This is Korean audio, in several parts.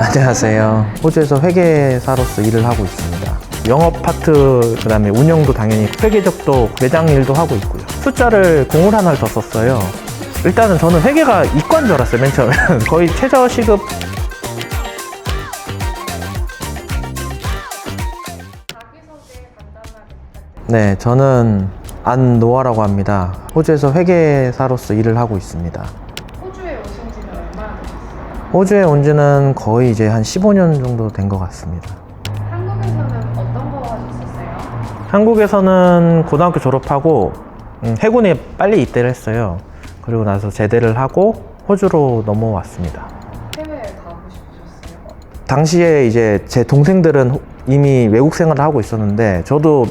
안녕하세요. 호주에서 회계사로서 일을 하고 있습니다. 영업 파트, 그 다음에 운영도 당연히 회계적도 매장 일도 하고 있고요. 숫자를 공을 하나를 더 썼어요. 일단은 저는 회계가 이과인 줄 알았어요, 맨 처음에. 거의 최저 시급. 자기소개 간단하게 부탁드립니다. 네, 저는 안노아라고 합니다. 호주에서 회계사로서 일을 하고 있습니다. 호주에 오신 지는 얼마나 되셨어요? 호주에 온 지는 거의 이제 한 15년 정도 된 것 같습니다. 한국에서는 어떤 거 하셨었어요? 한국에서는 고등학교 졸업하고 해군에 빨리 입대를 했어요. 그리고 나서 제대를 하고 호주로 넘어왔습니다. 해외에 가고 싶으셨어요? 당시에 이제 제 동생들은 이미 외국 생활을 하고 있었는데 저도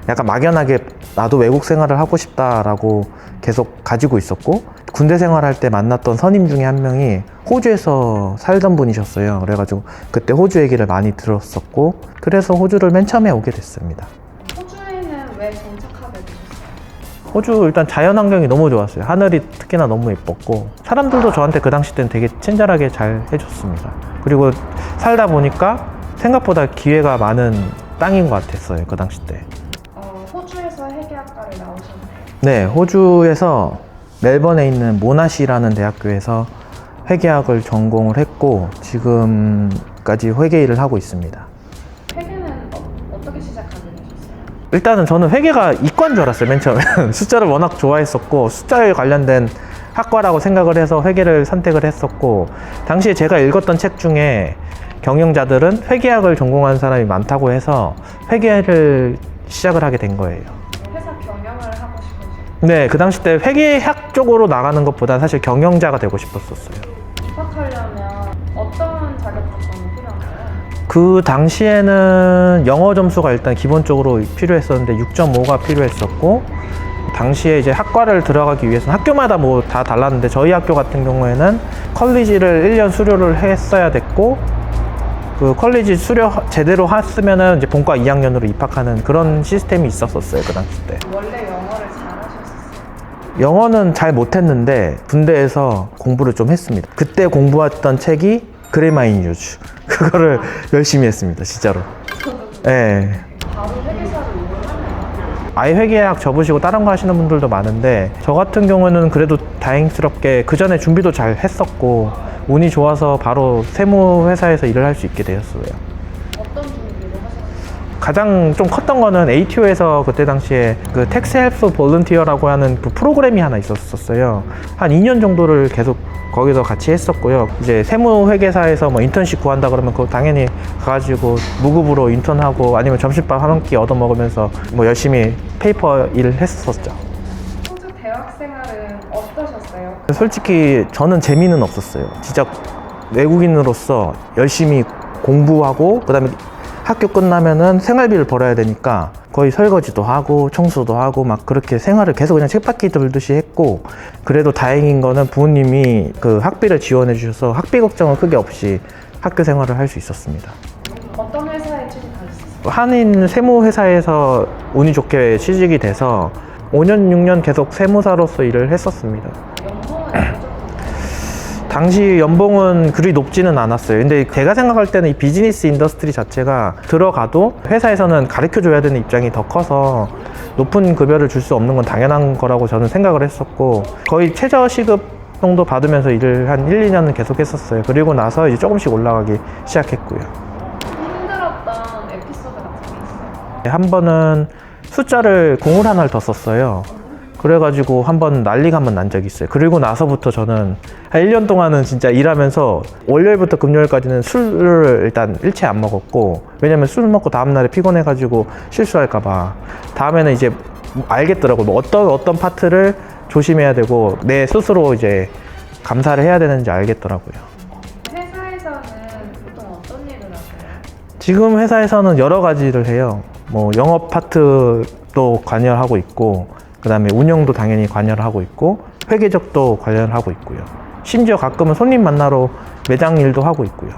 약간 막연하게 나도 외국 생활을 하고 싶다라고 계속 가지고 있었고, 군대 생활할 때 만났던 선임 중에 한 명이 호주에서 살던 분이셨어요. 그래가지고 그때 호주 얘기를 많이 들었었고, 그래서 호주를 맨 처음에 오게 됐습니다. 호주에는 왜 정착하게 되셨어요? 호주 일단 자연 환경이 너무 좋았어요. 하늘이 특히나 너무 예뻤고, 사람들도 저한테 그 당시 때는 되게 친절하게 잘 해줬습니다. 그리고 살다 보니까 생각보다 기회가 많은 땅인 것 같았어요, 그 당시 때. 호주에서 회계학과를 나오셨나요? 네, 호주에서 멜번에 있는 모나시라는 대학교에서 회계학을 전공을 했고, 지금까지 회계 일을 하고 있습니다. 회계는 어떻게 시작하게 되셨어요? 일단은 저는 회계가 이과인 줄 알았어요, 맨 처음에. 숫자를 워낙 좋아했었고, 숫자에 관련된 학과라고 생각을 해서 회계를 선택을 했었고, 당시에 제가 읽었던 책 중에 경영자들은 회계학을 전공한 사람이 많다고 해서 회계를 시작을 하게 된 거예요. 회사 경영을 하고 싶으셨어요? 네, 그 당시 때 회계학 쪽으로 나가는 것보다 사실 경영자가 되고 싶었었어요. 입학하려면 어떤 자격 조건이 필요한가요? 그 당시에는 영어 점수가 일단 기본적으로 필요했었는데 6.5가 필요했었고, 당시에 이제 학과를 들어가기 위해서는 학교마다 뭐 다 달랐는데 저희 학교 같은 경우에는 컬리지를 1년 수료를 했어야 됐고, 그 컬리지 수료 제대로 했으면은 이제 본과 2학년으로 입학하는 그런 시스템이 있었어요, 그 당시 때. 원래 영어를 잘하셨어요? 영어는 잘 못했는데 군대에서 공부를 좀 했습니다. 그때 공부했던 책이 그래마인 유즈. 그거를 열심히 했습니다, 진짜로. 네. 바로 회계사로 일을 하나요? 아예 회계학 접으시고 다른 거 하시는 분들도 많은데, 저 같은 경우는 그래도 다행스럽게 그 전에 준비도 잘 했었고 운이 좋아서 바로 세무회사에서 일을 할 수 있게 되었어요. 어떤 준비를 하셨어요? 가장 좀 컸던 거는 ATO에서 그때 당시에 그 텍스 헬프 볼런티어라고 하는 그 프로그램이 하나 있었어요. 한 2년 정도를 계속 거기서 같이 했었고요. 이제 세무회계사에서 뭐 인턴십 구한다 그러면 그거 당연히 가가지고 무급으로 인턴하고 아니면 점심밥 한 끼 얻어 먹으면서 뭐 열심히 페이퍼 일을 했었죠. 호주 대학 생활은 어떠셨어요? 솔직히 저는 재미는 없었어요. 진짜 외국인으로서 열심히 공부하고 그다음에 학교 끝나면은 생활비를 벌어야 되니까 거의 설거지도 하고 청소도 하고 막 그렇게 생활을 계속 그냥 쳇바퀴 돌듯이 했고, 그래도 다행인 거는 부모님이 그 학비를 지원해 주셔서 학비 걱정은 크게 없이 학교 생활을 할 수 있었습니다. 어떤 회사에 취직하셨어요? 한인 세무회사에서 운이 좋게 취직이 돼서 5년, 6년 계속 세무사로서 일을 했었습니다. 연봉은 어느 정도? 당시 연봉은 그리 높지는 않았어요. 근데 제가 생각할 때는 이 비즈니스 인더스트리 자체가 들어가도 회사에서는 가르쳐 줘야 되는 입장이 더 커서 높은 급여를 줄 수 없는 건 당연한 거라고 저는 생각을 했었고, 거의 최저 시급 정도 받으면서 일을 한 1, 2년은 계속 했었어요. 그리고 나서 이제 조금씩 올라가기 시작했고요. 힘들었던 에피소드 같은 게 있어요? 한 번은 숫자를 공을 하나를 더 썼어요. 그래가지고 한번 난리가 한번 난 적이 있어요. 그리고 나서부터 저는 한 1년 동안은 진짜 일하면서 월요일부터 금요일까지는 술을 일단 일체 안 먹었고, 왜냐면 술 먹고 다음날에 피곤해가지고 실수할까봐. 다음에는 이제 알겠더라고요. 뭐 어떤 파트를 조심해야 되고 내 스스로 이제 감사를 해야 되는지 알겠더라고요. 회사에서는 보통 어떤 일을 하세요? 지금 회사에서는 여러 가지를 해요. 뭐 영업 파트도 관여하고 있고, 그 다음에 운영도 당연히 관여를 하고 있고, 회계적도 관여를 하고 있고요. 심지어 가끔은 손님 만나러 매장 일도 하고 있고요.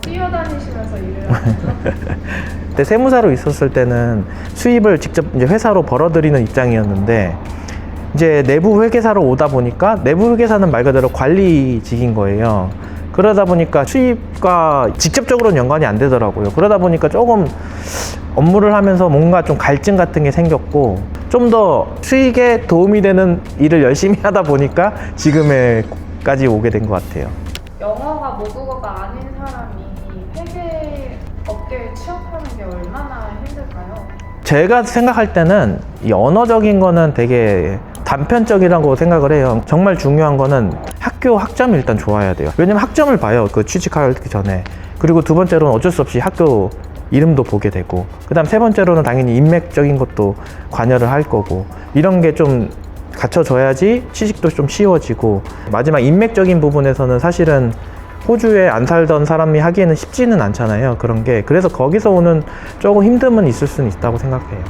뛰어다니시면서 일을 하세요? 그때 세무사로 있었을 때는 수입을 직접 이제 회사로 벌어들이는 입장이었는데, 이제 내부 회계사로 오다 보니까 내부 회계사는 말 그대로 관리직인 거예요. 그러다 보니까 수입과 직접적으로는 연관이 안 되더라고요. 그러다 보니까 조금 업무를 하면서 뭔가 좀 갈증 같은 게 생겼고, 좀 더 수익에 도움이 되는 일을 열심히 하다 보니까 지금에까지 오게 된 것 같아요. 영어가 모국어가 아닌 사람이 회계 업계에 취업하는 게 얼마나 힘들까요? 제가 생각할 때는 이 언어적인 거는 되게 단편적이라고 생각을 해요. 정말 중요한 거는 학교 학점이 일단 좋아야 돼요. 왜냐면 학점을 봐요. 그 취직하기 전에. 그리고 두 번째로는 어쩔 수 없이 학교 이름도 보게 되고, 그 다음 세 번째로는 당연히 인맥적인 것도 관여를 할 거고, 이런 게 좀 갖춰져야지 취직도 좀 쉬워지고, 마지막 인맥적인 부분에서는 사실은 호주에 안 살던 사람이 하기에는 쉽지는 않잖아요. 그런 게. 그래서 거기서 오는 조금 힘듦은 있을 수는 있다고 생각해요.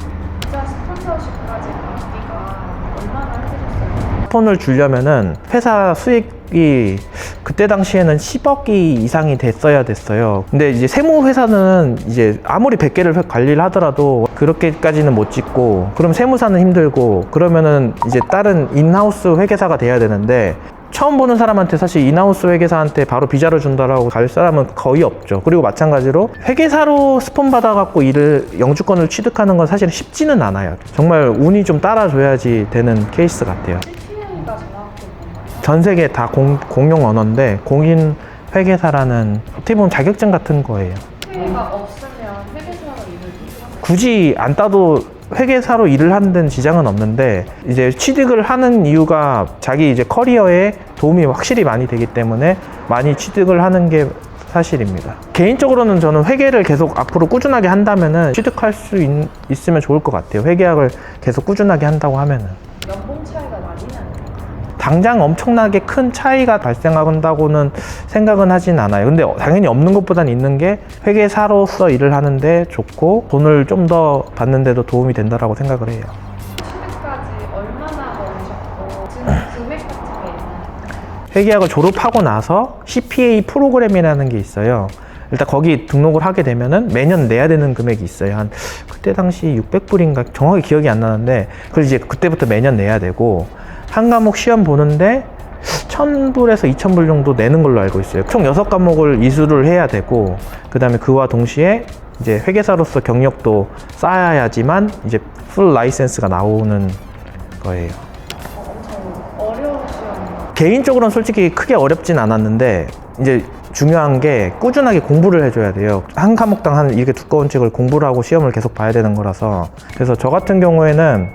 진짜 스폰서십까지 받기가 얼마나 힘드셨어요? 폰을 주려면은 회사 수익이 그때 당시에는 10억이 이상이 됐어요. 근데 이제 세무 회사는 이제 아무리 100개를 관리를 하더라도 그렇게까지는 못 찍고, 그럼 세무사는 힘들고, 그러면은 이제 다른 인하우스 회계사가 돼야 되는데, 처음 보는 사람한테 사실 인하우스 회계사한테 바로 비자를 준다라고 갈 사람은 거의 없죠. 그리고 마찬가지로 회계사로 스폰 받아갖고 영주권을 취득하는 건 사실 쉽지는 않아요. 정말 운이 좀 따라줘야지 되는 케이스 같아요. CPA가 정확히 뭔가요? 전 세계 다 공용 언어인데, 공인 회계사라는 어떻게 보면 자격증 같은 거예요. CPA가 없으면 회계사로 일을 못하는 굳이 안 따도 회계사로 일을 하는 데는 지장은 없는데, 이제 취득을 하는 이유가 자기 이제 커리어에 도움이 확실히 많이 되기 때문에 많이 취득을 하는 게 사실입니다. 개인적으로는 저는 회계를 계속 앞으로 꾸준하게 한다면은 취득할 수 있으면 좋을 것 같아요. 회계학을 계속 꾸준하게 한다고 하면은. 연봉 차이가 많이 나요. 당장 엄청나게 큰 차이가 발생한다고는 생각은 하진 않아요. 근데 당연히 없는 것보단 있는 게 회계사로서 일을 하는데 좋고, 돈을 좀 더 받는데도 도움이 된다라고 생각을 해요. 취득까지 얼마나 걸리셨고 금액 같은 게 있나요? 회계학을 졸업하고 나서 CPA 프로그램이라는 게 있어요. 일단 거기 등록을 하게 되면은 매년 내야 되는 금액이 있어요. 한 그때 당시 600불인가 정확히 기억이 안 나는데, 그걸 이제 그때부터 매년 내야 되고, 한 과목 시험 보는데 1000불에서 2000불 정도 내는 걸로 알고 있어요. 총 6과목을 이수를 해야 되고, 그 다음에 그와 동시에 이제 회계사로서 경력도 쌓아야지만 이제 풀 라이센스가 나오는 거예요. 엄청 어려운 시험이에요. 개인적으로는 솔직히 크게 어렵진 않았는데, 이제 중요한 게 꾸준하게 공부를 해줘야 돼요. 한 과목당 한 이렇게 두꺼운 책을 공부를 하고 시험을 계속 봐야 되는 거라서. 그래서 저 같은 경우에는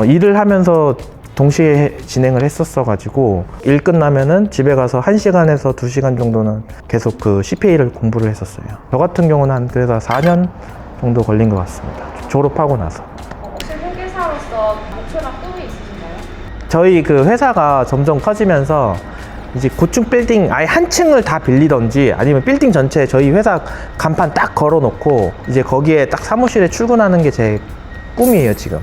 일을 하면서 동시에 진행을 했었어가지고, 일 끝나면은 집에 가서 1시간에서 2시간 정도는 계속 그 CPA를 공부를 했었어요. 저 같은 경우는 한 그래서 4년 정도 걸린 것 같습니다. 졸업하고 나서. 혹시 회계사로서 목표나 꿈이 있으신가요? 저희 그 회사가 점점 커지면서 이제 고층 빌딩 아예 한 층을 다 빌리던지, 아니면 빌딩 전체에 저희 회사 간판 딱 걸어 놓고 이제 거기에 딱 사무실에 출근하는 게 제 꿈이에요, 지금.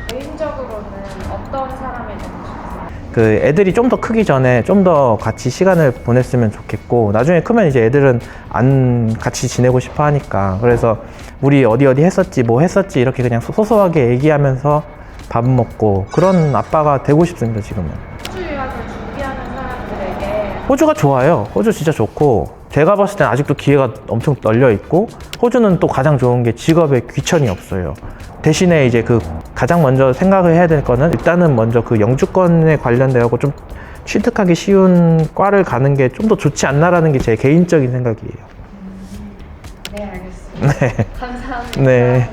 개인적으로는 어떤 사람이 되고 싶으세요? 그 애들이 좀 더 크기 전에 좀 더 같이 시간을 보냈으면 좋겠고, 나중에 크면 이제 애들은 안 같이 지내고 싶어 하니까, 그래서 우리 어디 했었지, 뭐 했었지, 이렇게 그냥 소소하게 얘기하면서 밥 먹고, 그런 아빠가 되고 싶습니다, 지금은. 호주 유학을 준비하는 사람들에게 호주가 좋아요. 호주 진짜 좋고, 제가 봤을 땐 아직도 기회가 엄청 널려 있고, 호주는 또 가장 좋은 게 직업에 귀천이 없어요. 대신에 이제 그 가장 먼저 생각을 해야 될 거는, 일단은 먼저 그 영주권에 관련되고 좀 취득하기 쉬운 과를 가는 게 좀 더 좋지 않나라는 게 제 개인적인 생각이에요. 네, 알겠습니다. 네. 감사합니다. 네.